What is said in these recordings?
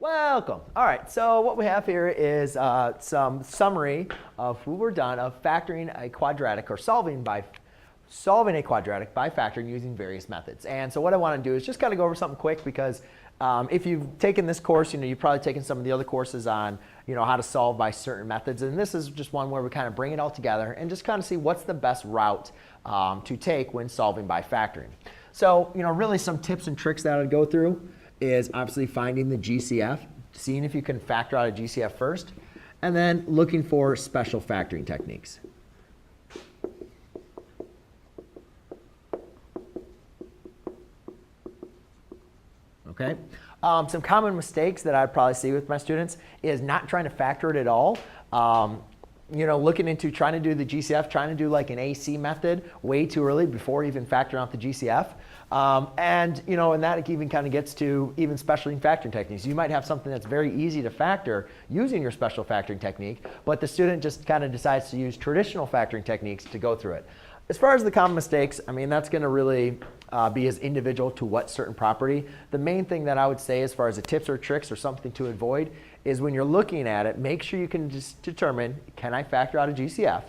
Welcome. All right, so what we have here is some summary of what we're done of factoring a quadratic or solving a quadratic by factoring using various methods. And so what I want to do is just kind of go over something quick because if you've taken this course, you've probably taken some of the other courses on how to solve by certain methods. And this is just one where we kind of bring it all together and just kind of see what's the best route to take when solving by factoring. So really some tips and tricks that I'd go through is obviously finding the GCF, seeing if you can factor out a GCF first, and then looking for special factoring techniques. Okay. Some common mistakes that I'd probably see with my students is not trying to factor it at all. Looking into trying to do the GCF, trying to do like an AC method way too early before even factoring out the GCF. And that even kind of gets to even special factoring techniques. You might have something that's very easy to factor using your special factoring technique, but the student just kind of decides to use traditional factoring techniques to go through it. As far as the common mistakes, that's going to really be as individual to what certain property. The main thing that I would say as far as the tips or tricks or something to avoid is when you're looking at it, make sure you can just determine, can I factor out a GCF?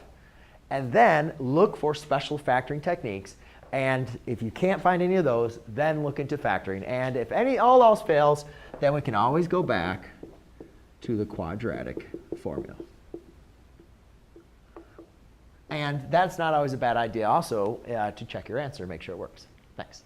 And then look for special factoring techniques. And if you can't find any of those, then look into factoring. And if all else fails, then we can always go back to the quadratic formula. And that's not always a bad idea also to check your answer, make sure it works. Thanks.